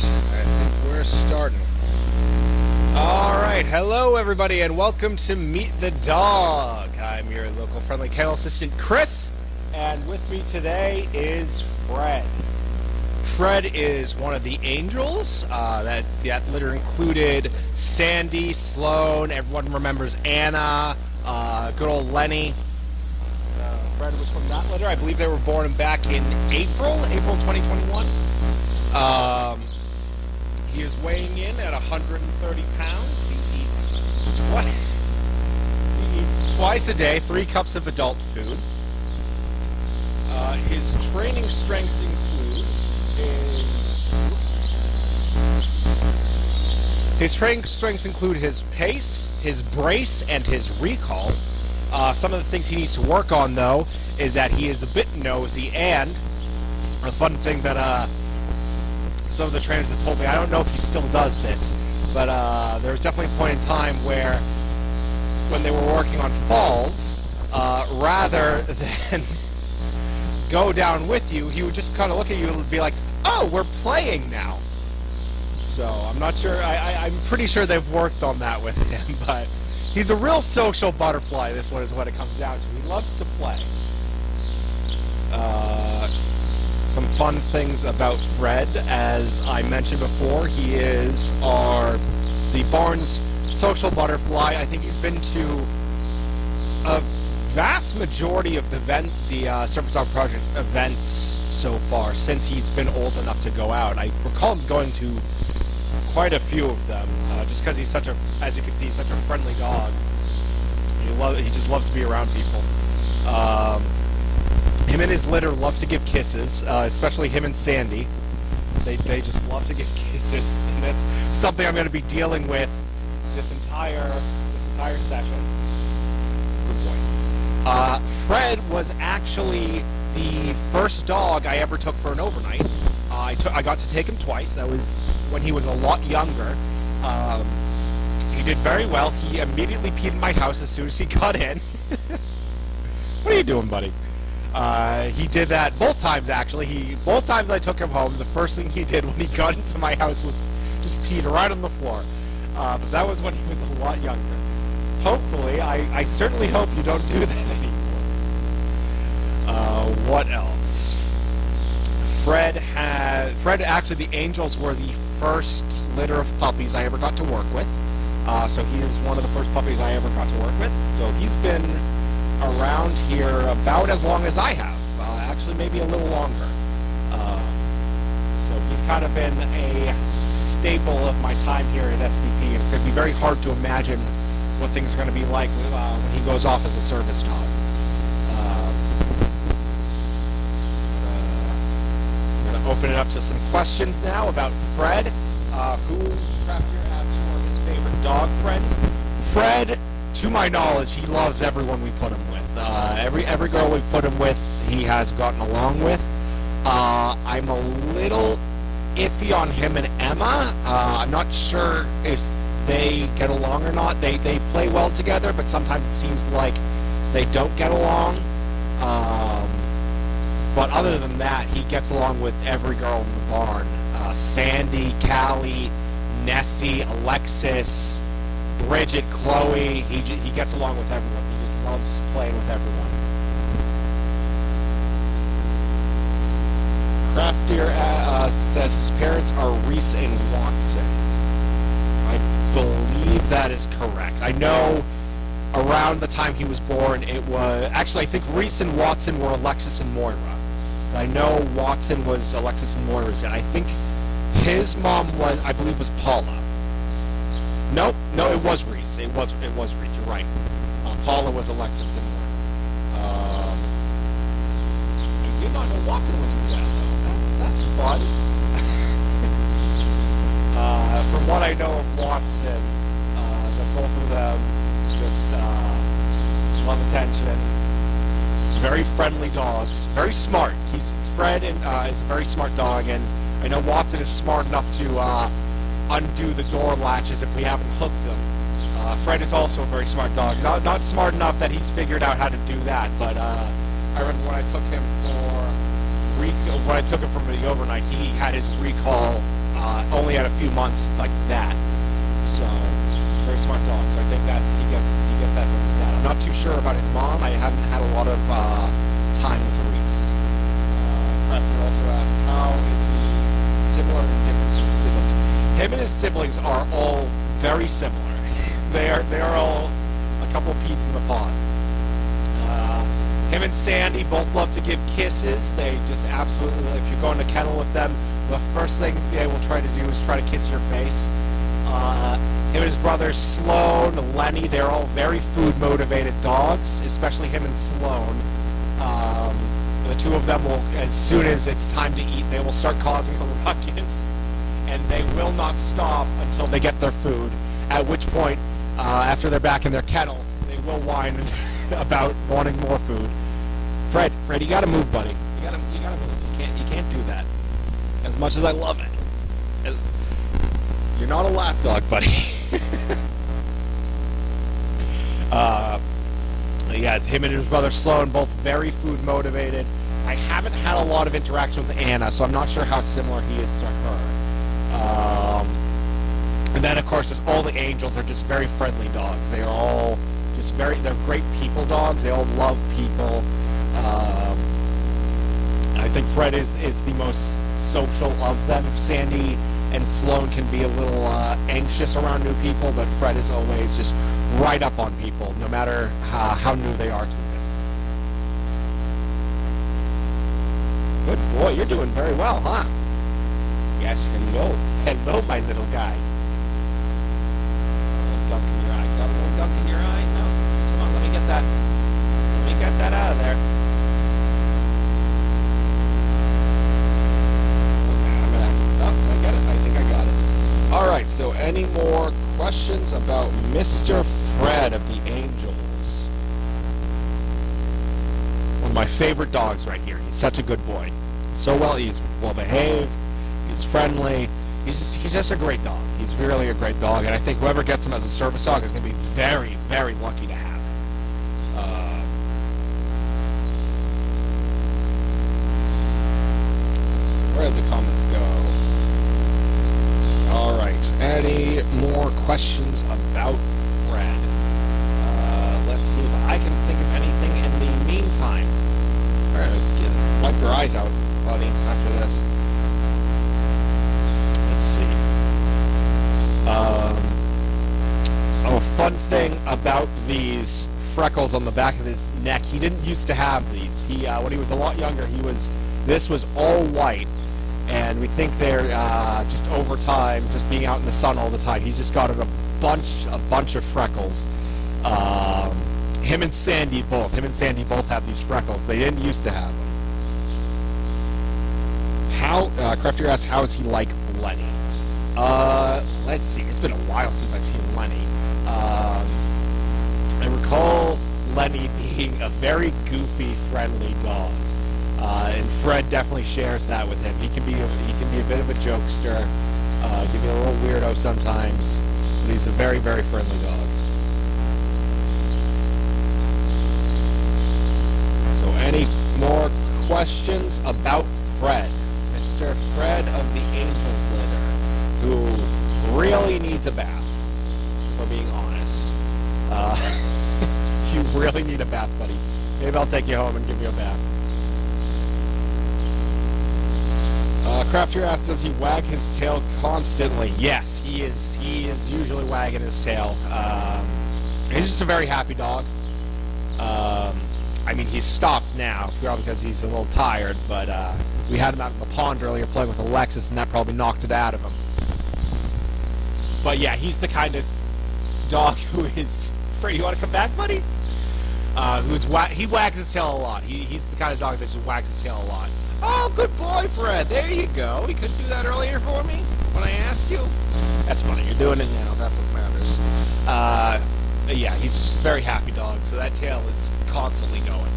I think we're starting. Alright, hello everybody and welcome to Meet the Dog. I'm your local friendly kennel assistant, Chris, and with me today is Fred. Fred is one of the angels. That litter included Sandy, Sloan, everyone remembers Anna, good old Lenny. Fred was from that litter. I believe they were born back in April 2021. He is weighing in at 130 pounds. He eats twice a day, 3 cups of adult food. His training strengths include his pace, his brace, and his recall. Some of the things he needs to work on, though, is that he is a bit nosy, and a fun thing that some of the trainers have told me, I don't know if he still does this, but there was definitely a point in time where when they were working on falls, rather than go down with you, he would just kind of look at you and be like, oh, we're playing now. So I'm not sure, I'm pretty sure they've worked on that with him, but he's a real social butterfly. This one is what it comes down to. He loves to play. Some fun things about Fred, as I mentioned before, he is the barn's social butterfly. I think he's been to a vast majority of the Surface Dog Project events so far, since he's been old enough to go out. I recall him going to quite a few of them, just because he's such a, as you can see, such a friendly dog. He just loves to be around people. Him and his litter love to give kisses, especially him and Sandy. They just love to give kisses, and that's something I'm going to be dealing with this entire session. Good point. Fred was actually the first dog I ever took for an overnight. I got to take him twice. That was when he was a lot younger. He did very well. He immediately peed in my house as soon as he got in. What are you doing, buddy? He did that both times, actually. Both times I took him home, the first thing he did when he got into my house was just peed right on the floor. But that was when he was a lot younger. Hopefully, I certainly hope you don't do that anymore. What else? Fred, actually, the Angels were the first litter of puppies I ever got to work with. So he is one of the first puppies I ever got to work with. So he's been around here about as long as I have. Actually, maybe a little longer. So he's kind of been a staple of my time here at SDP. It's going to be very hard to imagine what things are going to be like when he goes off as a service dog. Open it up to some questions now about Fred. Who Craftier asked for his favorite dog friends? Fred, to my knowledge, he loves everyone we put him with. Every girl we've put him with, he has gotten along with. I'm a little iffy on him and Emma. I'm not sure if they get along or not. They play well together, but sometimes it seems like they don't get along. But other than that, he gets along with every girl in the barn. Sandy, Callie, Nessie, Alexis, Bridget, Chloe. He gets along with everyone. He just loves playing with everyone. Craftier says his parents are Reese and Watson. I believe that is correct. I know around the time he was born, it was... Actually, I think Reese and Watson were Alexis and Moira. I know Watson was Alexis and Moira's, and I think his mom was, I believe, was Paula. No, it was Reese. It was Reese. You're right. Paula was Alexis and Moira. I did not know Watson was in jail, though. That's fun. From what I know of Watson, the both of them just love attention. Very friendly dogs, very smart. Fred is a very smart dog, and I know Watson is smart enough to undo the door latches if we haven't hooked him. Fred is also a very smart dog. Not smart enough that he's figured out how to do that, but I remember when I took him from the overnight, he had his recall only had a few months like that. So, very smart dog. So I think he gets that from his dad. I'm not too sure about his mom. I haven't had a lot of time with Reese. Crafty also asked, how is he similar and different to his siblings? Him and his siblings are all very similar. They are all a couple peas in the pod. Him and Sandy both love to give kisses. They just absolutely, if you go in the kennel with them, the first thing they will try to do is try to kiss your face. Him and his brothers Sloan, Lenny, they're all very food-motivated dogs, especially him and Sloan. The two of them will, as soon as it's time to eat, they will start causing a ruckus, and they will not stop until they get their food, at which point, after they're back in their kennel, they will whine about wanting more food. Fred, you gotta move, buddy. You gotta move. You can't do that. As much as I love it. You're not a lap dog, buddy. Yeah, him and his brother Sloan, both very food motivated. I haven't had a lot of interaction with Anna, so I'm not sure how similar he is to her. And then, of course, just all the Angels are just very friendly dogs. They are all just they're great people dogs. They all love people. I think Fred is the most social of them. Sandy and Sloan can be a little anxious around new people, but Fred is always just right up on people, no matter how new they are to him. Good boy, you're doing very well, huh? Yes, hello, my little guy. Gunk in your eye. Got a little gunk in your eye? No. Come on, let me get that. Let me get that out of there. Okay, I get it. I think I got it. Alright, so any more questions about Mr. Fred of the Angels? One of my favorite dogs right here. He's such a good boy. He's well behaved. He's friendly. He's just a great dog. He's really a great dog, and I think whoever gets him as a service dog is going to be very, very lucky to have. Where did the comments go? All right. Any more questions about Fred? Let's see if I can think of anything in the meantime. All right, wipe your eyes out, buddy, after this. Let's see. A fun thing about these freckles on the back of his neck, he didn't used to have these. When he was a lot younger, this was all white, and we think they're just over time, just being out in the sun all the time. He's just got a bunch of freckles. Him and Sandy both have these freckles. They didn't used to have them. Craftier asks, how is he like Lenny? Let's see. It's been a while since I've seen Lenny. I recall Lenny being a very goofy, friendly dog, and Fred definitely shares that with him. He can be a bit of a jokester, can be a little weirdo sometimes, but he's a very, very friendly dog. So, any more questions about Fred? Mr. Fred of the Angels litter, who really needs a bath, if we're being honest. You really need a bath, buddy. Maybe I'll take you home and give you a bath. Craftier asks, does he wag his tail constantly? Yes, he is usually wagging his tail. He's just a very happy dog. I mean, he's stopped now, probably because he's a little tired, but we had him out in the pond earlier playing with Alexis, and that probably knocked it out of him. But yeah, he's the kind of dog who is... Fred, you want to come back, buddy? He wags his tail a lot. He's the kind of dog that just wags his tail a lot. Oh, good boy, Fred. There you go. You couldn't do that earlier for me when I asked you? That's funny. You're doing it now. That's what matters. Yeah, he's just a very happy dog, so that tail is constantly going.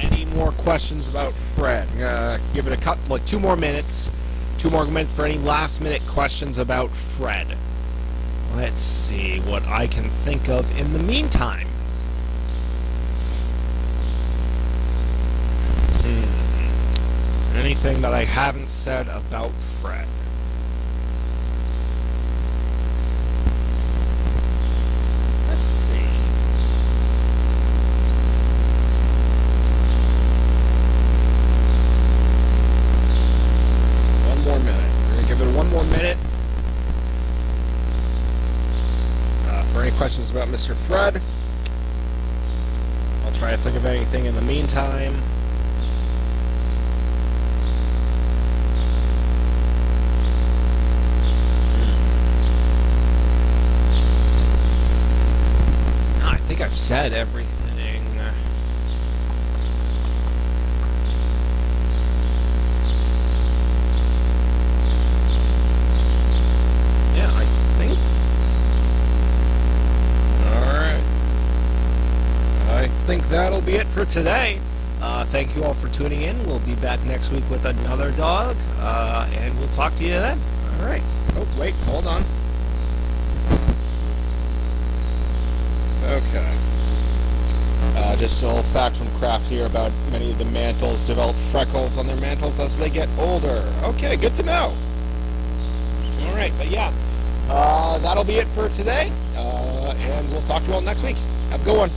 Any more questions about Fred? Give it two more minutes. 2 more minutes for any last-minute questions about Fred. Let's see what I can think of in the meantime. anything that I haven't said about Fred? Let's see. One more minute. We're going to give it one more minute. For any questions about Mr. Fred, I'll try to think of anything in the meantime. No, I think I've said everything. Yeah, I think. I think that'll be it for today. Thank you all for tuning in. We'll be back next week with another dog, and we'll talk to you then. All right. Oh, wait, hold on. Okay. Just a little fact from Kraft here about many of the mantles develop freckles on their mantles as they get older. Okay, good to know. All right, but yeah, that'll be it for today, and we'll talk to you all next week. Have a good one.